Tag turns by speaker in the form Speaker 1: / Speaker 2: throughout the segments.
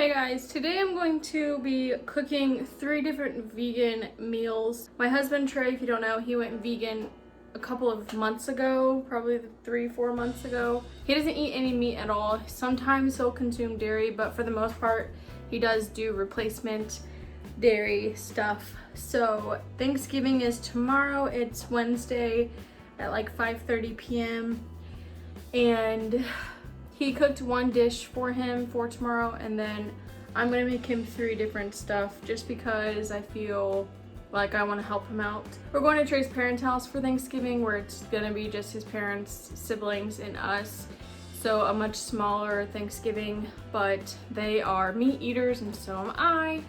Speaker 1: Hey guys, today I'm going to be cooking 3 different vegan meals. My husband Trey, if you don't know, he went vegan a couple of months ago, probably 3-4 months ago. He doesn't eat any meat at all. Sometimes he'll consume dairy, but for the most part, he does do replacement dairy stuff. So Thanksgiving is tomorrow. It's Wednesday at like 5:30 p.m. and he cooked 1 dish for him for tomorrow, and then I'm gonna make him 3 different stuff just because I feel like I want to help him out. We're going to Trey's parents' house for Thanksgiving, where it's gonna be just his parents, siblings, and us. So a much smaller Thanksgiving, but they are meat eaters and so am I.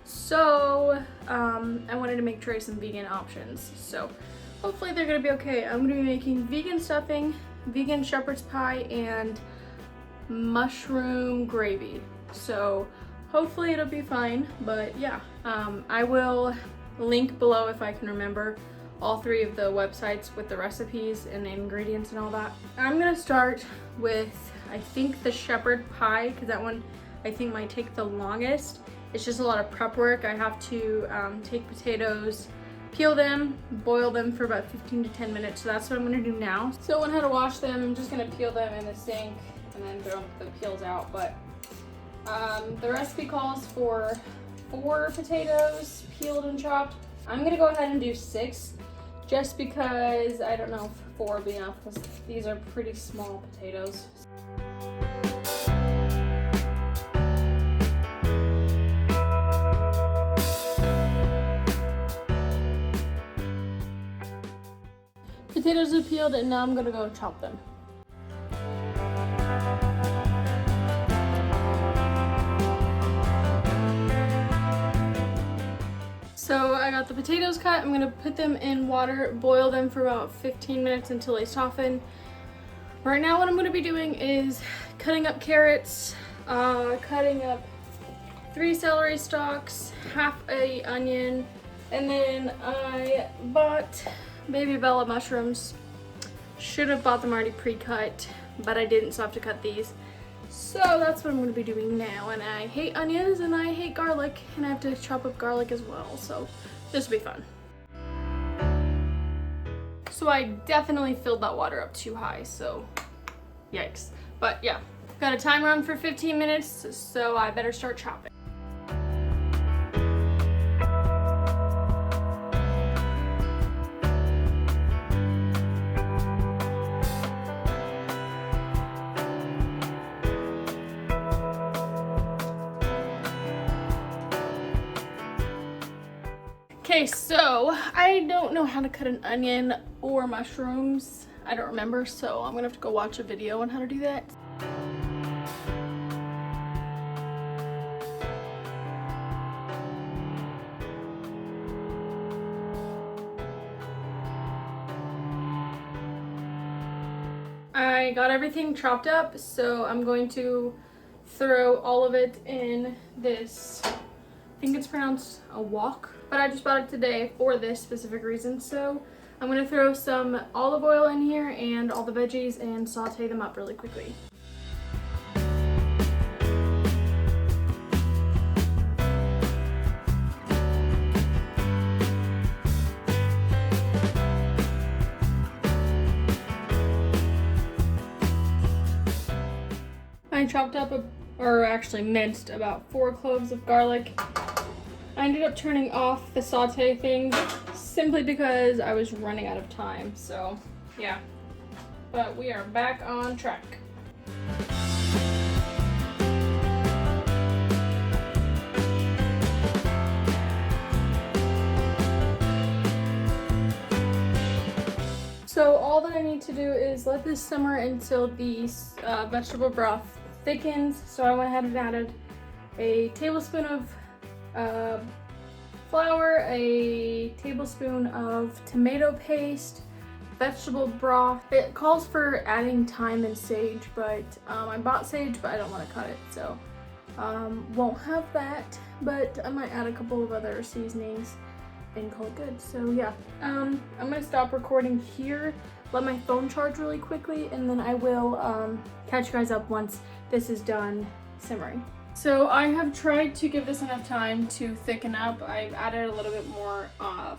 Speaker 1: So I wanted to make Trey some vegan options. So hopefully they're gonna be okay. I'm gonna be making vegan stuffing, vegan shepherd's pie, and mushroom gravy. So hopefully it'll be fine, but yeah, I will link below, if I can remember, all 3 of the websites with the recipes and the ingredients and all that. I'm gonna start with, I think, the shepherd pie, because that one I think might take the longest. It's just a lot of prep work. I have to take potatoes, peel them, boil them for about 15 to 10 minutes. So that's what I'm gonna do now. So I went ahead to wash them. I'm just gonna peel them in the sink and then throw the peels out. But the recipe calls for 4 potatoes peeled and chopped. I'm gonna go ahead and do 6 just because I don't know if 4 will be enough, because these are pretty small potatoes. Potatoes are peeled and now I'm gonna go chop them. So I got the potatoes cut. I'm gonna put them in water, boil them for about 15 minutes until they soften. Right now what I'm gonna be doing is cutting up carrots, cutting up 3 celery stalks, half a onion, and then I bought baby Bella mushrooms. Should have bought them already pre-cut, but I didn't, so I have to cut these. So that's what I'm going to be doing now, and I hate onions and I hate garlic, and I have to chop up garlic as well, so this will be fun. So I definitely filled that water up too high, so yikes. But yeah, got a timer on for 15 minutes, so I better start chopping. Okay, so I don't know how to cut an onion or mushrooms. I don't remember, so I'm gonna have to go watch a video on how to do that. I got everything chopped up, so I'm going to throw all of it in this, I think it's pronounced a wok, but I just bought it today for this specific reason. So I'm gonna throw some olive oil in here and all the veggies and saute them up really quickly. I chopped up, or actually minced, about 4 cloves of garlic. I ended up turning off the saute thing simply because I was running out of time, so yeah. But we are back on track. So all that I need to do is let this simmer until the vegetable broth thickens. So I went ahead and added a tablespoon of flour, a tablespoon of tomato paste, vegetable broth. It calls for adding thyme and sage, but I bought sage, but I don't want to cut it, so won't have that, but I might add a couple of other seasonings and call it good. So yeah, I'm gonna stop recording here, let my phone charge really quickly, and then I will catch you guys up once this is done simmering. So I have tried to give this enough time to thicken up. I've added a little bit more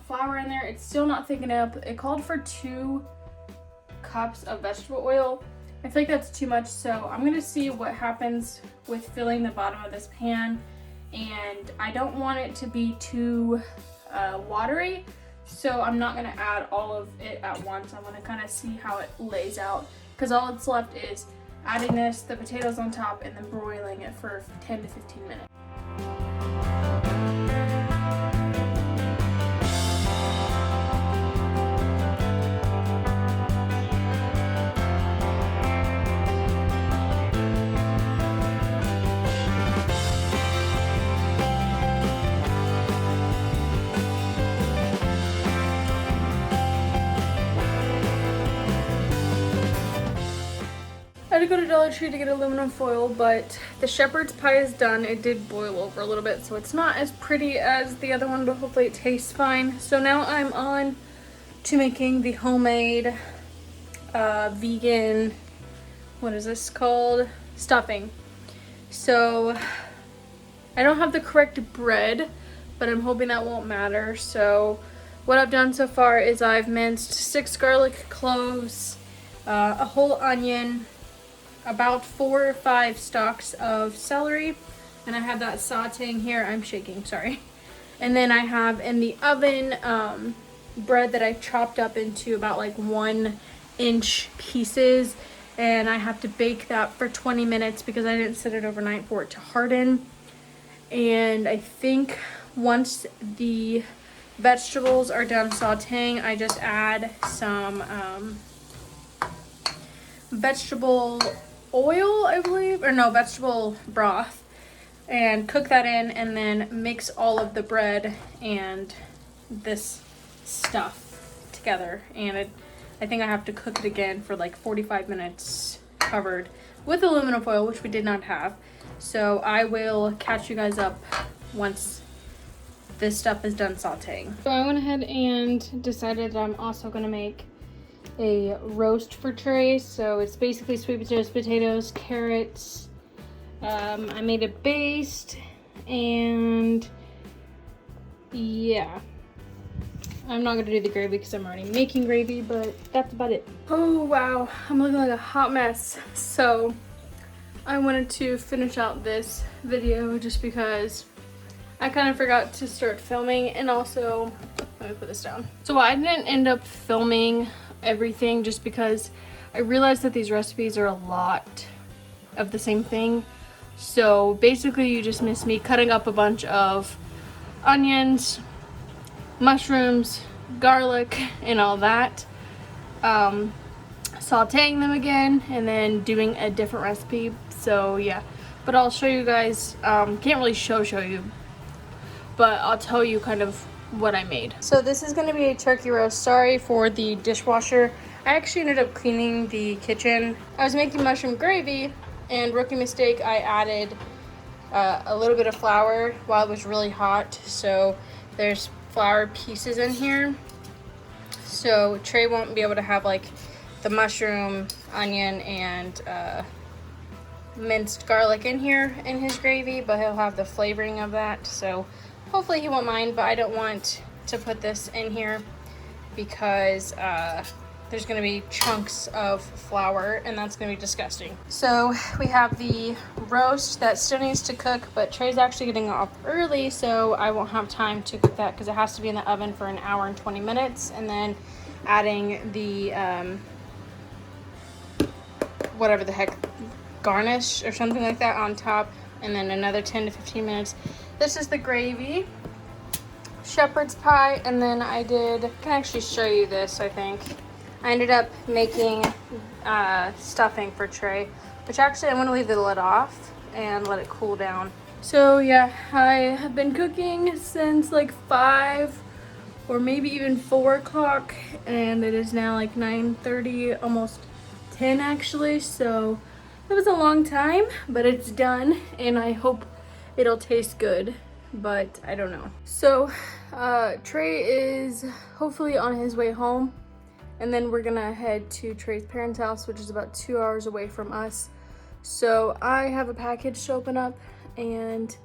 Speaker 1: flour in there. It's still not thickened up. It called for 2 cups of vegetable oil. I feel like that's too much, so I'm gonna see what happens with filling the bottom of this pan. And I don't want it to be too watery, so I'm not gonna add all of it at once. I'm gonna kind of see how it lays out, because all that's left is adding this, the potatoes on top, and then broiling it for 10 to 15 minutes. I had to go to Dollar Tree to get aluminum foil, but the shepherd's pie is done. It did boil over a little bit, so it's not as pretty as the other one, but hopefully it tastes fine. So now I'm on to making the homemade vegan, what is this called? Stuffing. So I don't have the correct bread, but I'm hoping that won't matter. So what I've done so far is I've minced 6 garlic cloves, a whole onion, about 4 or 5 stalks of celery, and I have that sauteing here. I'm shaking, sorry. And then I have in the oven bread that I chopped up into about like 1-inch pieces, and I have to bake that for 20 minutes because I didn't set it overnight for it to harden. And I think once the vegetables are done sauteing, I just add some vegetable oil, I believe, or no, vegetable broth, and cook that in, and then mix all of the bread and this stuff together. And I think I have to cook it again for like 45 minutes covered with aluminum foil, which we did not have. So I will catch you guys up once this stuff is done sauteing. So I went ahead and decided that I'm also going to make a roast for Trey. So it's basically sweet potatoes, carrots. I made a baste, and yeah, I'm not gonna do the gravy because I'm already making gravy, but that's about it. Oh wow, I'm looking like a hot mess. So I wanted to finish out this video just because I kind of forgot to start filming, and also, let me put this down. So I didn't end up filming everything just because I realized that these recipes are a lot of the same thing. So basically you just miss me cutting up a bunch of onions, mushrooms, garlic, and all that, sauteing them again, and then doing a different recipe. So yeah, but I'll show you guys, can't really show you, but I'll tell you kind of what I made. So this is going to be a turkey roast. Sorry for the dishwasher. I actually ended up cleaning the kitchen. I was making mushroom gravy, and rookie mistake, I added a little bit of flour while it was really hot. So there's flour pieces in here. So Trey won't be able to have like the mushroom, onion, and minced garlic in here in his gravy, but he'll have the flavoring of that. So hopefully he won't mind, but I don't want to put this in here because there's going to be chunks of flour, and that's going to be disgusting. So we have the roast that still needs to cook, but Trey's actually getting off early, so I won't have time to cook that because it has to be in the oven for 1 hour and 20 minutes. And then adding the whatever the heck, garnish or something like that on top, and then another 10 to 15 minutes. This is the gravy, shepherd's pie, and then I can actually show you this. I think I ended up making stuffing for Trey, which actually I'm going to leave the lid off and let it cool down. So yeah, I have been cooking since like 5 or maybe even 4 o'clock, and it is now like 9:30, almost 10 actually. So it was a long time, but it's done, and I hope it'll taste good, but I don't know. So Trey is hopefully on his way home, and then we're gonna head to Trey's parents' house, which is about 2 hours away from us. So I have a package to open up, and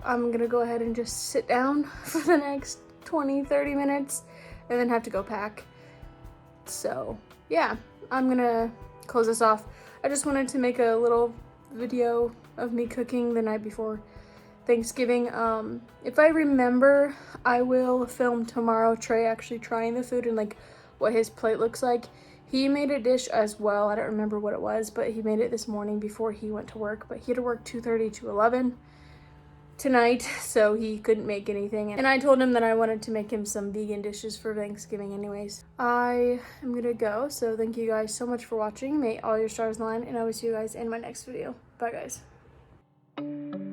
Speaker 1: I'm gonna go ahead and just sit down for the next 20-30 minutes and then have to go pack. So yeah, I'm gonna close this off. I just wanted to make a little video of me cooking the night before Thanksgiving. If I remember, I will film tomorrow Trey actually trying the food and like what his plate looks like. He made a dish as well. I don't remember what it was, but he made it this morning before he went to work. But he had to work 2:30 to 11 tonight, so he couldn't make anything. And I told him that I wanted to make him some vegan dishes for Thanksgiving anyways. I am gonna go, so thank you guys so much for watching. May all your stars align, and I will see you guys in my next video. Bye guys.